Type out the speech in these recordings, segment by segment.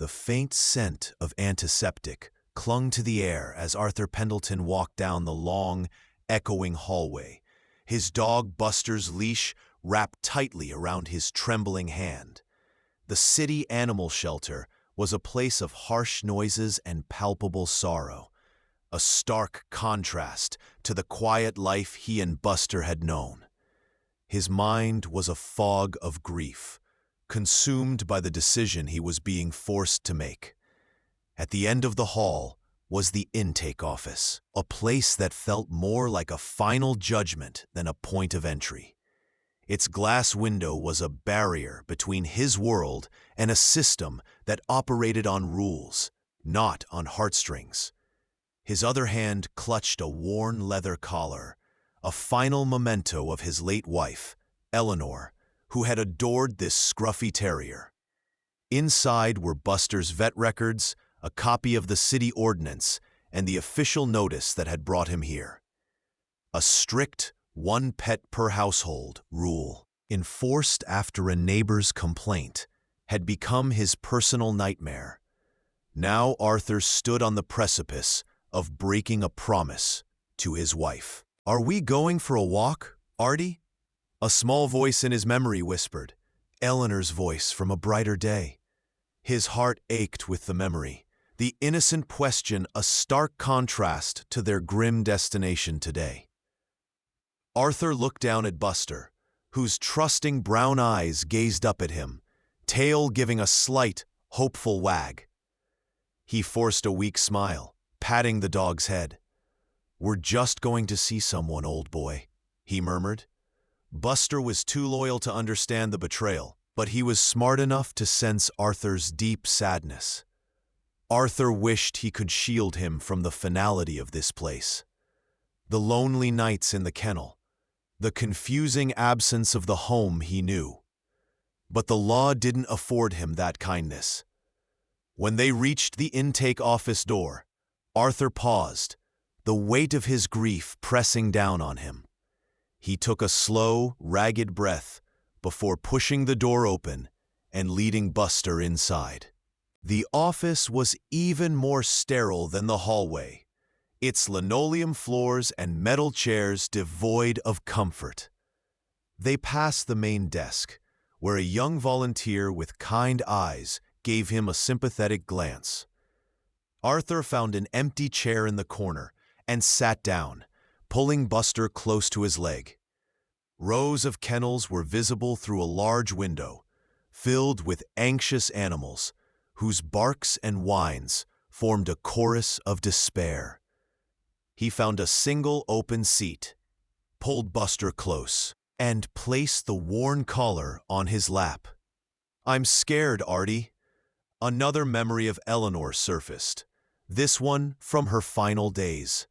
The faint scent of antiseptic clung to the air as Arthur Pendleton walked down the long, echoing hallway, his dog Buster's leash wrapped tightly around his trembling hand. The city animal shelter was a place of harsh noises and palpable sorrow, a stark contrast to the quiet life he and Buster had known. His mind was a fog of grief, consumed by the decision he was being forced to make. At the end of the hall was the intake office, a place that felt more like a final judgment than a point of entry. Its glass window was a barrier between his world and a system that operated on rules, not on heartstrings. His other hand clutched a worn leather collar, a final memento of his late wife, Eleanor, who had adored this scruffy terrier. Inside were Buster's vet records, a copy of the city ordinance, and the official notice that had brought him here. A strict one pet per household rule, enforced after a neighbor's complaint, had become his personal nightmare. Now Arthur stood on the precipice of breaking a promise to his wife. "Are we going for a walk, Artie?" A small voice in his memory whispered, Eleanor's voice from a brighter day. His heart ached with the memory, the innocent question a stark contrast to their grim destination today. Arthur looked down at Buster, whose trusting brown eyes gazed up at him, tail giving a slight, hopeful wag. He forced a weak smile, patting the dog's head. "We're just going to see someone, old boy," he murmured. Buster was too loyal to understand the betrayal, but he was smart enough to sense Arthur's deep sadness. Arthur wished he could shield him from the finality of this place. The lonely nights in the kennel, the confusing absence of the home he knew. But the law didn't afford him that kindness. When they reached the intake office door, Arthur paused, the weight of his grief pressing down on him. He took a slow, ragged breath before pushing the door open and leading Buster inside. The office was even more sterile than the hallway, its linoleum floors and metal chairs devoid of comfort. They passed the main desk, where a young volunteer with kind eyes gave him a sympathetic glance. Arthur found an empty chair in the corner and sat down, pulling Buster close to his leg. Rows of kennels were visible through a large window, filled with anxious animals, whose barks and whines formed a chorus of despair. He found a single open seat, pulled Buster close, and placed the worn collar on his lap. "I'm scared, Artie." Another memory of Eleanor surfaced, this one from her final days.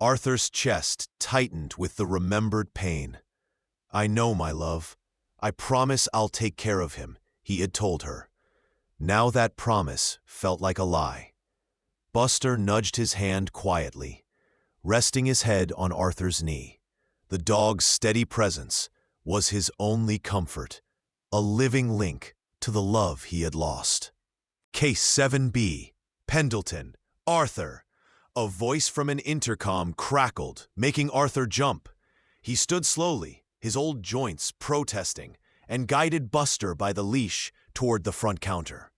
Arthur's chest tightened with the remembered pain. "I know, my love. I promise I'll take care of him," he had told her. Now that promise felt like a lie. Buster nudged his hand quietly, resting his head on Arthur's knee. The dog's steady presence was his only comfort, a living link to the love he had lost. Case 7B, Pendelton, Arthur. A voice from an intercom crackled, making Arthur jump. He stood slowly, his old joints protesting, and guided Buster by the leash toward the front counter.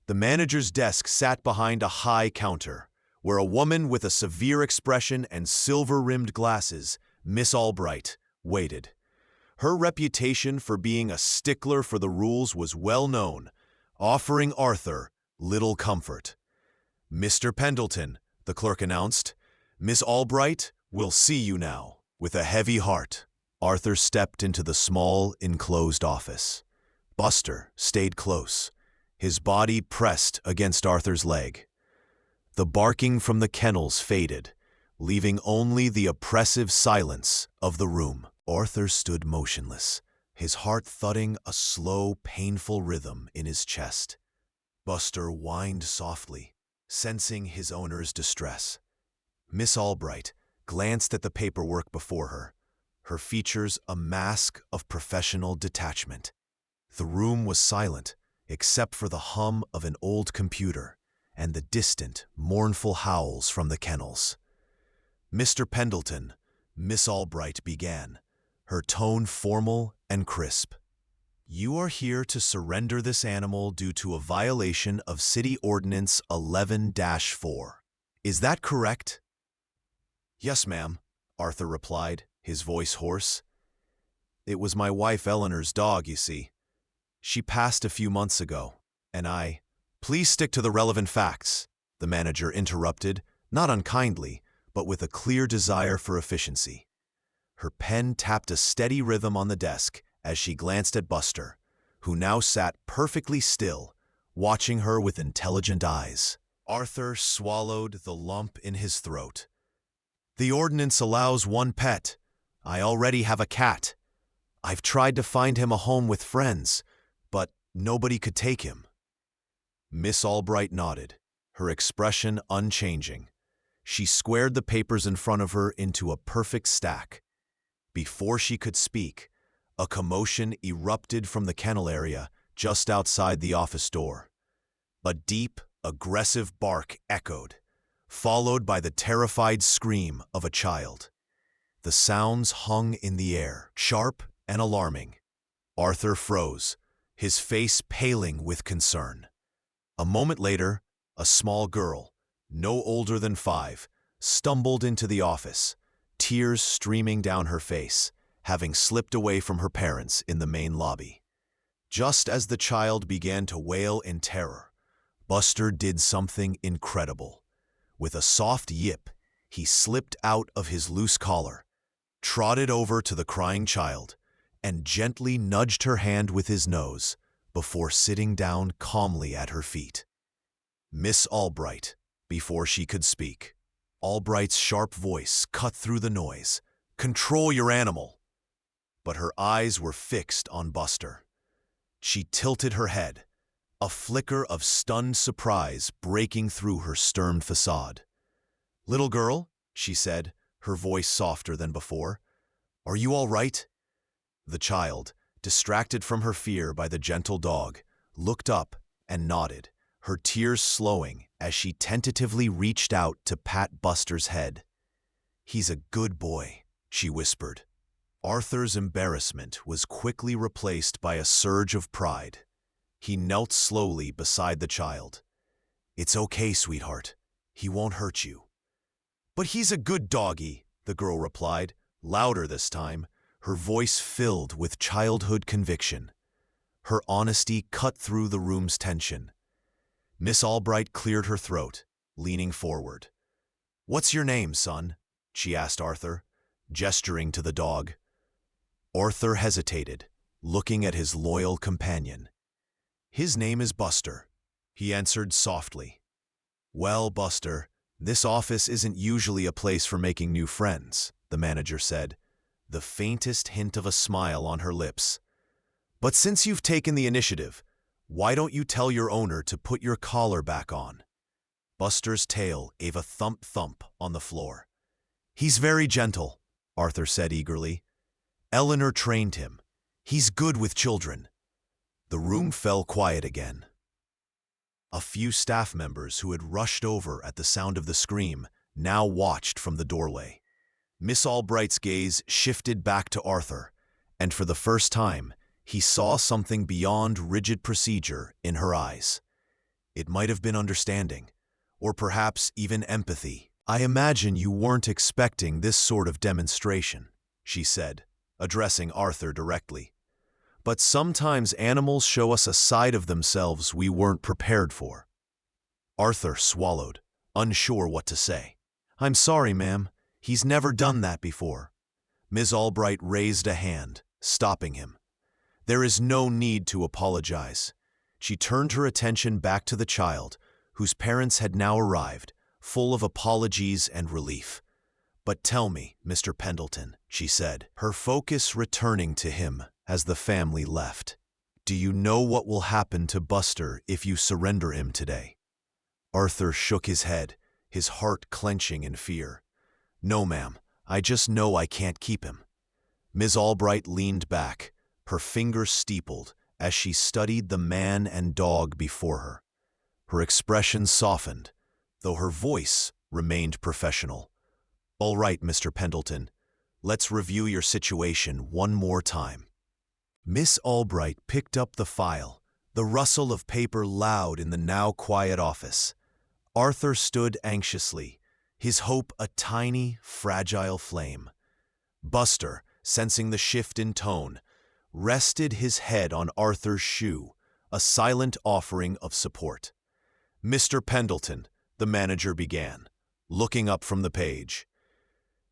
The manager's desk sat behind a high counter, where a woman with a severe expression and silver-rimmed glasses, Miss Albright, waited. Her reputation for being a stickler for the rules was well known, offering Arthur little comfort. "Mr. Pendelton," the clerk announced. "Miss Albright will see you now." With a heavy heart, Arthur stepped into the small, enclosed office. Buster stayed close, his body pressed against Arthur's leg. The barking from the kennels faded, leaving only the oppressive silence of the room. Arthur stood motionless, his heart thudding a slow, painful rhythm in his chest. Buster whined softly, sensing his owner's distress. Miss Albright glanced at the paperwork before her, her features a mask of professional detachment. The room was silent, except for the hum of an old computer and the distant, mournful howls from the kennels. "Mr. Pendleton," Miss Albright began, her tone formal and crisp. "You are here to surrender this animal due to a violation of City Ordinance 11-4. Is that correct?" "Yes, ma'am," Arthur replied, his voice hoarse. "It was my wife Eleanor's dog, you see. She passed a few months ago, and I—" "Please stick to the relevant facts," the manager interrupted, not unkindly, but with a clear desire for efficiency. Her pen tapped a steady rhythm on the desk as she glanced at Buster, who now sat perfectly still, watching her with intelligent eyes. Arthur swallowed the lump in his throat. "The ordinance allows one pet. I already have a cat. I've tried to find him a home with friends, but nobody could take him." Miss Albright nodded, her expression unchanging. She squared the papers in front of her into a perfect stack. Before she could speak, a commotion erupted from the kennel area just outside the office door. A deep, aggressive bark echoed, followed by the terrified scream of a child. The sounds hung in the air, sharp and alarming. Arthur froze, his face paling with concern. A moment later, a small girl, no older than 5, stumbled into the office, tears streaming down her face, having slipped away from her parents in the main lobby. Just as the child began to wail in terror, Buster did something incredible. With a soft yip, he slipped out of his loose collar, trotted over to the crying child, and gently nudged her hand with his nose before sitting down calmly at her feet. "Miss Albright," before she could speak. Albright's sharp voice cut through the noise. "Control your animal." But her eyes were fixed on Buster. She tilted her head, a flicker of stunned surprise breaking through her stern facade. "Little girl," she said, her voice softer than before, "are you all right?" The child, distracted from her fear by the gentle dog, looked up and nodded, her tears slowing as she tentatively reached out to pat Buster's head. "He's a good boy," she whispered. Arthur's embarrassment was quickly replaced by a surge of pride. He knelt slowly beside the child. "It's okay, sweetheart. He won't hurt you." "But he's a good doggy," the girl replied, louder this time, her voice filled with childhood conviction. Her honesty cut through the room's tension. Miss Albright cleared her throat, leaning forward. "What's your name, son?" she asked Arthur, gesturing to the dog. Arthur hesitated, looking at his loyal companion. "His name is Buster," he answered softly. "Well, Buster, this office isn't usually a place for making new friends," the manager said, the faintest hint of a smile on her lips. "But since you've taken the initiative, why don't you tell your owner to put your collar back on?" Buster's tail gave a thump-thump on the floor. "He's very gentle," Arthur said eagerly. "Eleanor trained him. He's good with children." The room fell quiet again. A few staff members who had rushed over at the sound of the scream now watched from the doorway. Miss Albright's gaze shifted back to Arthur, and for the first time, he saw something beyond rigid procedure in her eyes. It might have been understanding, or perhaps even empathy. "I imagine you weren't expecting this sort of demonstration," she said, addressing Arthur directly. "But sometimes animals show us a side of themselves we weren't prepared for." Arthur swallowed, unsure what to say. "I'm sorry, ma'am. He's never done that before." Ms. Albright raised a hand, stopping him. "There is no need to apologize." She turned her attention back to the child, whose parents had now arrived, full of apologies and relief. "But tell me, Mr. Pendleton," she said, her focus returning to him as the family left. "Do you know what will happen to Buster if you surrender him today?" Arthur shook his head, his heart clenching in fear. "No, ma'am. I just know I can't keep him." Ms. Albright leaned back, her fingers steepled as she studied the man and dog before her. Her expression softened, though her voice remained professional. "All right, Mr. Pendleton, let's review your situation one more time." Miss Albright picked up the file, the rustle of paper loud in the now quiet office. Arthur stood anxiously, his hope a tiny, fragile flame. Buster, sensing the shift in tone, rested his head on Arthur's shoe, a silent offering of support. "Mr. Pendleton," the manager began, looking up from the page,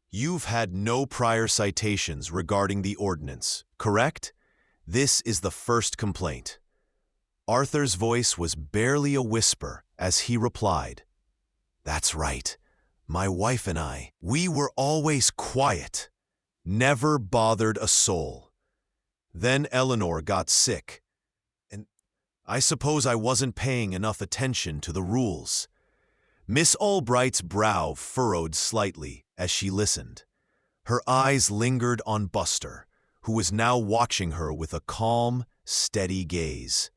"you've had no prior citations regarding the ordinance, correct? This is the first complaint." Arthur's voice was barely a whisper as he replied, "That's right. My wife and we were always quiet, never bothered a soul. Then Eleanor got sick, and I suppose I wasn't paying enough attention to the rules." Miss Albright's brow furrowed slightly as she listened. Her eyes lingered on Buster, who was now watching her with a calm, steady gaze.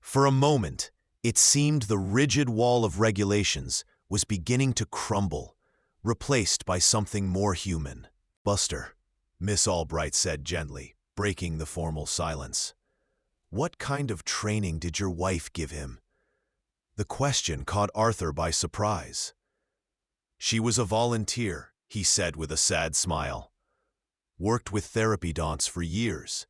For a moment, it seemed the rigid wall of regulations was beginning to crumble, replaced by something more human. "Buster," Miss Albright said gently, breaking the formal silence, "what kind of training did your wife give him?" The question caught Arthur by surprise. "She was a volunteer," he said with a sad smile. "Worked with therapy don'ts for years.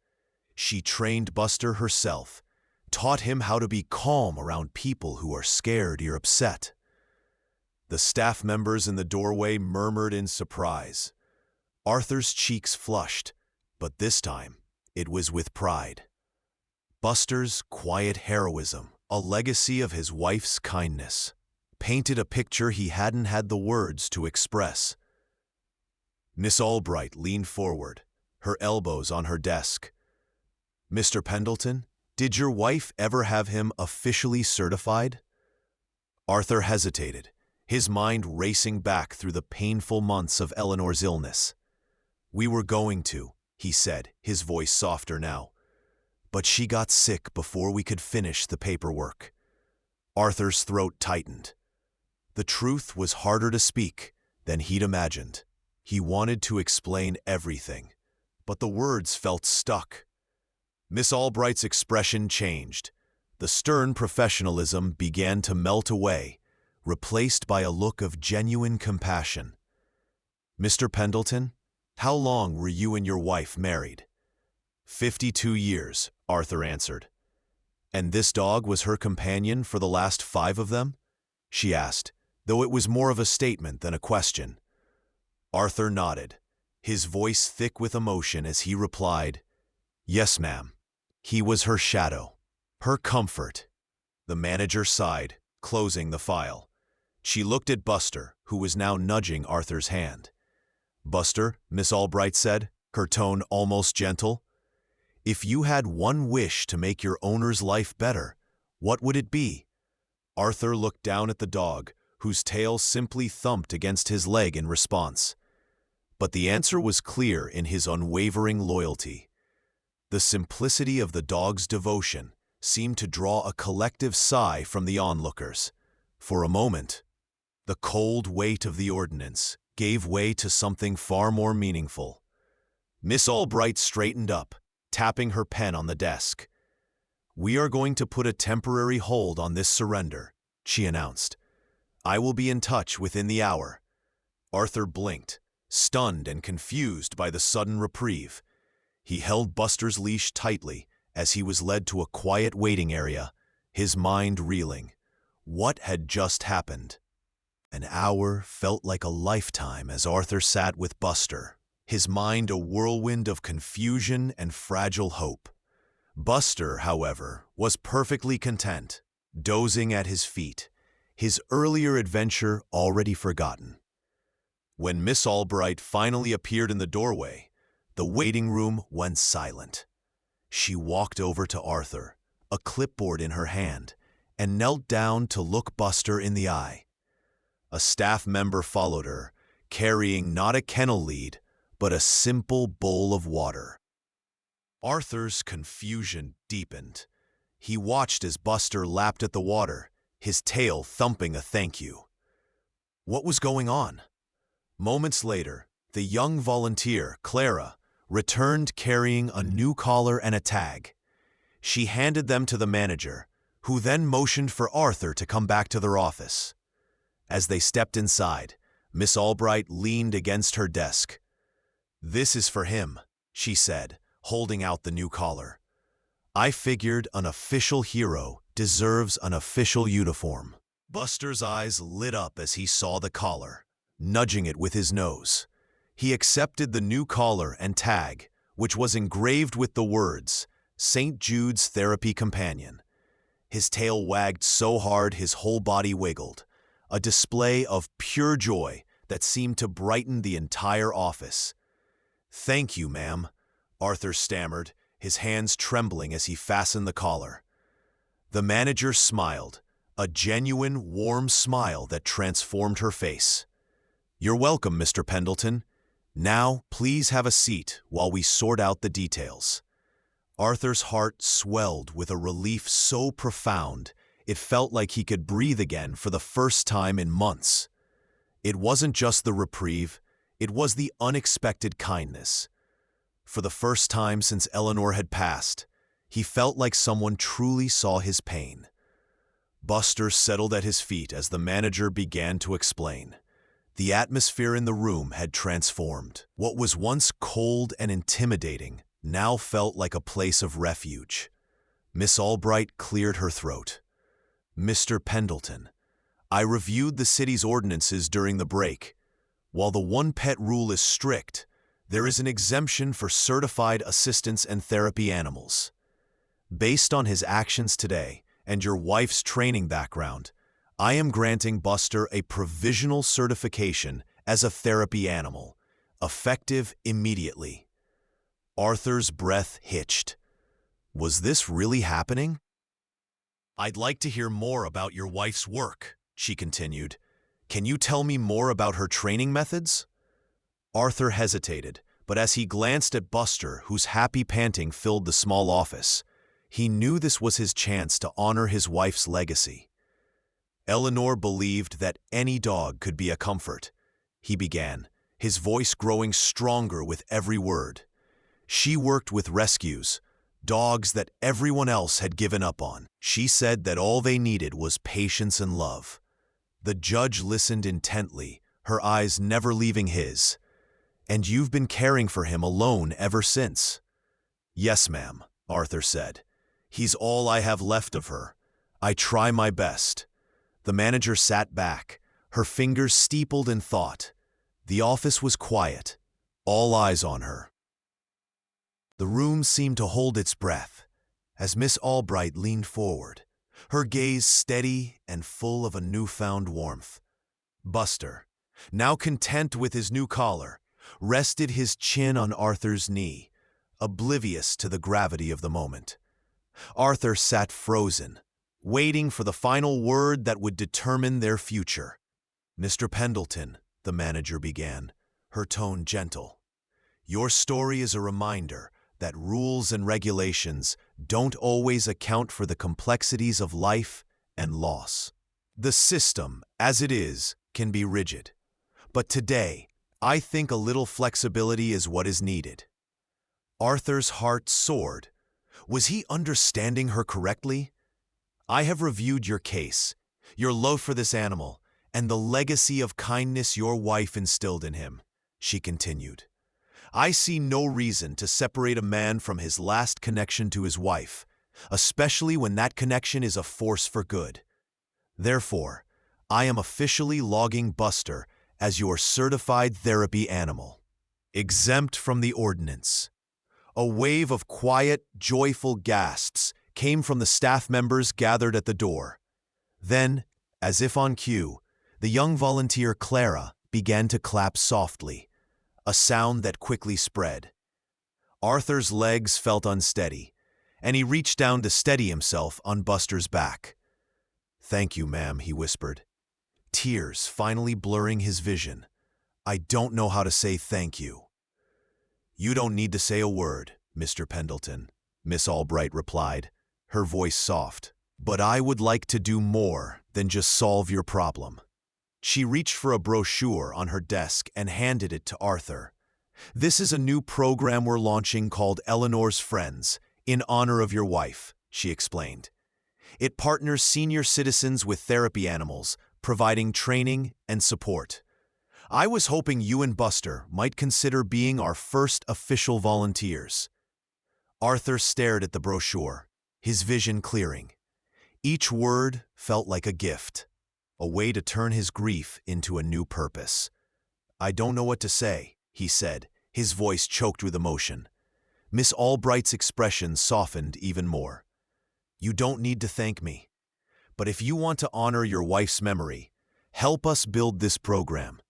She trained Buster herself, taught him how to be calm around people who are scared or upset." The staff members in the doorway murmured in surprise. Arthur's cheeks flushed, but this time it was with pride. Buster's quiet heroism, a legacy of his wife's kindness, painted a picture he hadn't had the words to express. Miss Albright leaned forward, her elbows on her desk. "Mr. Pendleton, did your wife ever have him officially certified?" Arthur hesitated, his mind racing back through the painful months of Eleanor's illness. "We were going to," he said, his voice softer now. "But she got sick before we could finish the paperwork." Arthur's throat tightened. The truth was harder to speak than he'd imagined. He wanted to explain everything, but the words felt stuck. Miss Albright's expression changed. The stern professionalism began to melt away, replaced by a look of genuine compassion. "Mr. Pendleton, how long were you and your wife married?" 52 years, Arthur answered. "And this dog was her companion for the last 5 of them?" she asked, though it was more of a statement than a question. Arthur nodded, his voice thick with emotion as he replied, "Yes, ma'am. He was her shadow, her comfort." The manager sighed, closing the file. She looked at Buster, who was now nudging Arthur's hand. "Buster," Miss Albright said, her tone almost gentle, "if you had one wish to make your owner's life better, what would it be?" Arthur looked down at the dog, whose tail simply thumped against his leg in response. But the answer was clear in his unwavering loyalty. The simplicity of the dog's devotion seemed to draw a collective sigh from the onlookers. For a moment, the cold weight of the ordinance gave way to something far more meaningful. Miss Albright straightened up, tapping her pen on the desk. "We are going to put a temporary hold on this surrender," she announced. "I will be in touch within the hour." Arthur blinked, stunned and confused by the sudden reprieve. He held Buster's leash tightly as he was led to a quiet waiting area, his mind reeling. What had just happened? An hour felt like a lifetime as Arthur sat with Buster, his mind a whirlwind of confusion and fragile hope. Buster, however, was perfectly content, dozing at his feet, his earlier adventure already forgotten. When Miss Albright finally appeared in the doorway, the waiting room went silent. She walked over to Arthur, a clipboard in her hand, and knelt down to look Buster in the eye. A staff member followed her, carrying not a kennel lead, but a simple bowl of water. Arthur's confusion deepened. He watched as Buster lapped at the water, his tail thumping a thank you. What was going on? Moments later, the young volunteer, Clara, returned carrying a new collar and a tag. She handed them to the manager, who then motioned for Arthur to come back to their office. As they stepped inside, Miss Albright leaned against her desk. "This is for him," she said, holding out the new collar. "I figured an official hero deserves an official uniform." Buster's eyes lit up as he saw the collar, nudging it with his nose. He accepted the new collar and tag, which was engraved with the words, "St. Jude's Therapy Companion." His tail wagged so hard his whole body wiggled, a display of pure joy that seemed to brighten the entire office. "Thank you, ma'am," Arthur stammered, his hands trembling as he fastened the collar. The manager smiled, a genuine, warm smile that transformed her face. "You're welcome, Mr. Pendleton. Now, please have a seat while we sort out the details." Arthur's heart swelled with a relief so profound it felt like he could breathe again for the first time in months. It wasn't just the reprieve, it was the unexpected kindness. For the first time since Eleanor had passed, he felt like someone truly saw his pain. Buster settled at his feet as the manager began to explain. The atmosphere in the room had transformed. What was once cold and intimidating now felt like a place of refuge. Miss Albright cleared her throat. "Mr. Pendleton, I reviewed the city's ordinances during the break. While the one-pet rule is strict, there is an exemption for certified assistance and therapy animals. Based on his actions today and your wife's training background, I am granting Buster a provisional certification as a therapy animal, effective immediately." Arthur's breath hitched. Was this really happening? "I'd like to hear more about your wife's work," she continued. "Can you tell me more about her training methods?" Arthur hesitated, but as he glanced at Buster, whose happy panting filled the small office, he knew this was his chance to honor his wife's legacy. "Eleanor believed that any dog could be a comfort," he began, his voice growing stronger with every word. "She worked with rescues, dogs that everyone else had given up on. She said that all they needed was patience and love." The judge listened intently, her eyes never leaving his. "And you've been caring for him alone ever since?" "Yes, ma'am," Arthur said. "He's all I have left of her. I try my best." The manager sat back, her fingers steepled in thought. The office was quiet, all eyes on her. The room seemed to hold its breath as Miss Albright leaned forward, her gaze steady and full of a newfound warmth. Buster, now content with his new collar, rested his chin on Arthur's knee, oblivious to the gravity of the moment. Arthur sat frozen, waiting for the final word that would determine their future. "Mr. Pendleton," the manager began, her tone gentle, "your story is a reminder that rules and regulations don't always account for the complexities of life and loss. The system, as it is, can be rigid. But today, I think a little flexibility is what is needed." Arthur's heart soared. Was he understanding her correctly? "I have reviewed your case, your love for this animal, and the legacy of kindness your wife instilled in him," she continued. "I see no reason to separate a man from his last connection to his wife, especially when that connection is a force for good. Therefore, I am officially logging Buster as your certified therapy animal, exempt from the ordinance." A wave of quiet, joyful gasps came from the staff members gathered at the door. Then, as if on cue, the young volunteer Clara began to clap softly, a sound that quickly spread. Arthur's legs felt unsteady, and he reached down to steady himself on Buster's back. "Thank you, ma'am," he whispered, tears finally blurring his vision. "I don't know how to say thank you." "You don't need to say a word, Mr. Pendleton," Miss Albright replied, her voice soft. "But I would like to do more than just solve your problem." She reached for a brochure on her desk and handed it to Arthur. "This is a new program we're launching called Eleanor's Friends, in honor of your wife," she explained. "It partners senior citizens with therapy animals, providing training and support. I was hoping you and Buster might consider being our first official volunteers." Arthur stared at the brochure, his vision clearing. Each word felt like a gift, a way to turn his grief into a new purpose. "I don't know what to say," he said, his voice choked with emotion. Miss Albright's expression softened even more. "You don't need to thank me. But if you want to honor your wife's memory, help us build this program.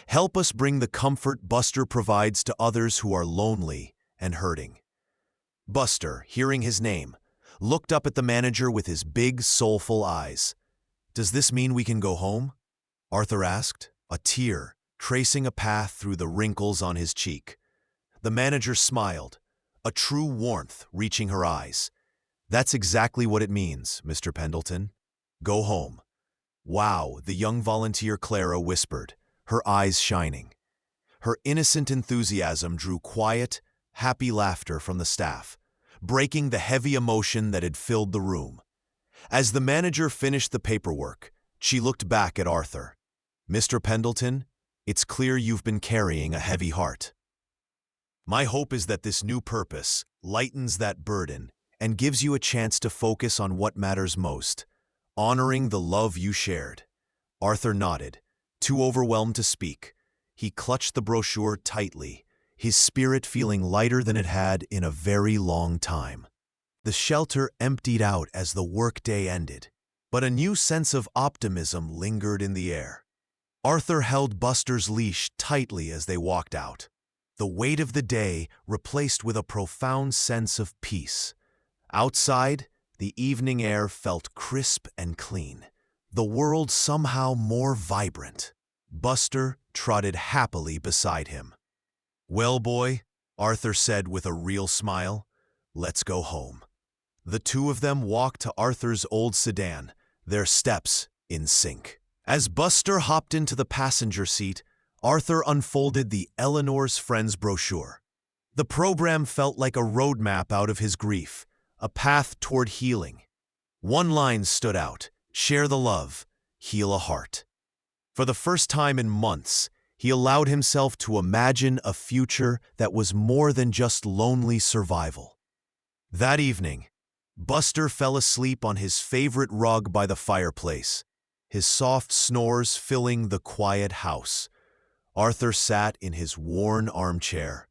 Help us bring the comfort Buster provides to others who are lonely and hurting." Buster, hearing his name, looked up at the manager with his big, soulful eyes. "Does this mean we can go home?" Arthur asked, a tear tracing a path through the wrinkles on his cheek. The manager smiled, a true warmth reaching her eyes. "That's exactly what it means, Mr. Pendelton. Go home." "Wow," the young volunteer Clara whispered, her eyes shining. Her innocent enthusiasm drew quiet, happy laughter from the staff, breaking the heavy emotion that had filled the room. As the manager finished the paperwork, she looked back at Arthur. "Mr. Pendelton, it's clear you've been carrying a heavy heart. My hope is that this new purpose lightens that burden and gives you a chance to focus on what matters most, honoring the love you shared." Arthur nodded, too overwhelmed to speak. He clutched the brochure tightly, his spirit feeling lighter than it had in a very long time. The shelter emptied out as the workday ended, but a new sense of optimism lingered in the air. Arthur held Buster's leash tightly as they walked out, the weight of the day replaced with a profound sense of peace. Outside, the evening air felt crisp and clean, the world somehow more vibrant. Buster trotted happily beside him. "Well, boy," Arthur said with a real smile, "let's go home." The two of them walked to Arthur's old sedan, their steps in sync. As Buster hopped into the passenger seat, Arthur unfolded the Eleanor's Friends brochure. The program felt like a roadmap out of his grief, a path toward healing. One line stood out: "Share the love, heal a heart." For the first time in months, he allowed himself to imagine a future that was more than just lonely survival. That evening, Buster fell asleep on his favorite rug by the fireplace, his soft snores filling the quiet house. Arthur sat in his worn armchair,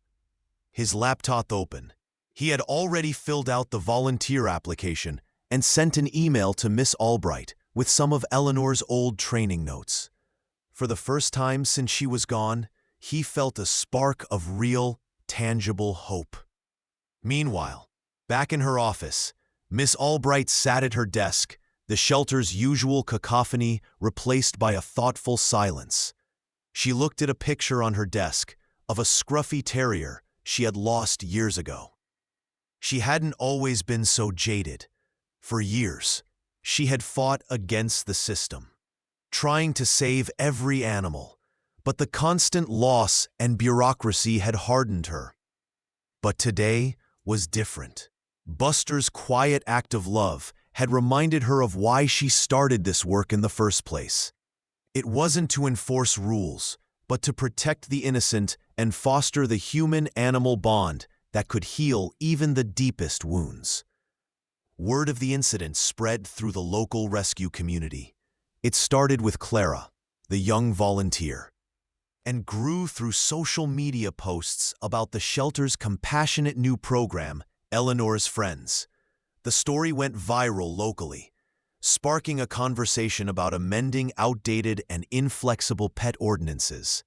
his laptop open. He had already filled out the volunteer application and sent an email to Miss Albright with some of Eleanor's old training notes. For the first time since she was gone, he felt a spark of real, tangible hope. Meanwhile, back in her office, Miss Albright sat at her desk, the shelter's usual cacophony replaced by a thoughtful silence. She looked at a picture on her desk of a scruffy terrier she had lost years ago. She hadn't always been so jaded. For years, she had fought against the system, trying to save every animal, but the constant loss and bureaucracy had hardened her. But today was different. Buster's quiet act of love had reminded her of why she started this work in the first place. It wasn't to enforce rules, but to protect the innocent and foster the human-animal bond that could heal even the deepest wounds. Word of the incident spread through the local rescue community. It started with Clara, the young volunteer, and grew through social media posts about the shelter's compassionate new program, Eleanor's Friends. The story went viral locally, sparking a conversation about amending outdated and inflexible pet ordinances.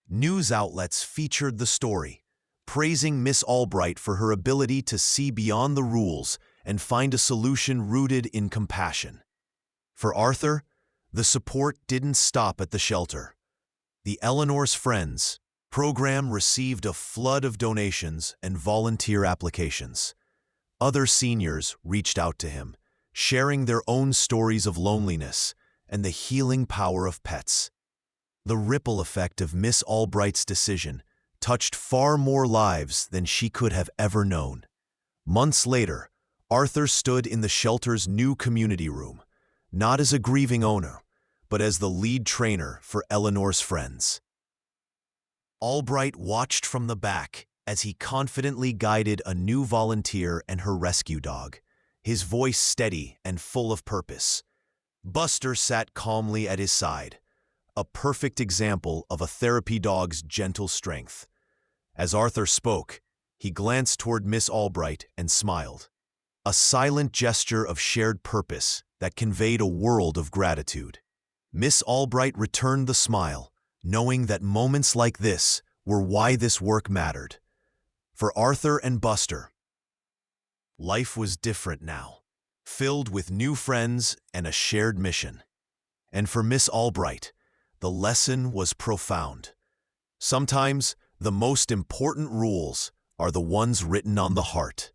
News outlets featured the story, praising Miss Albright for her ability to see beyond the rules and find a solution rooted in compassion. For Arthur, the support didn't stop at the shelter. The Eleanor's Friends program received a flood of donations and volunteer applications. Other seniors reached out to him, sharing their own stories of loneliness and the healing power of pets. The ripple effect of Miss Albright's decision touched far more lives than she could have ever known. Months later, Arthur stood in the shelter's new community room, not as a grieving owner, but as the lead trainer for Eleanor's friends. Albright watched from the back as he confidently guided a new volunteer and her rescue dog, his voice steady and full of purpose. Buster sat calmly at his side, a perfect example of a therapy dog's gentle strength. As Arthur spoke, he glanced toward Miss Albright and smiled, a silent gesture of shared purpose that conveyed a world of gratitude. Miss Albright returned the smile, knowing that moments like this were why this work mattered. For Arthur and Buster, life was different now, filled with new friends and a shared mission. And for Miss Albright, the lesson was profound. Sometimes, the most important rules are the ones written on the heart.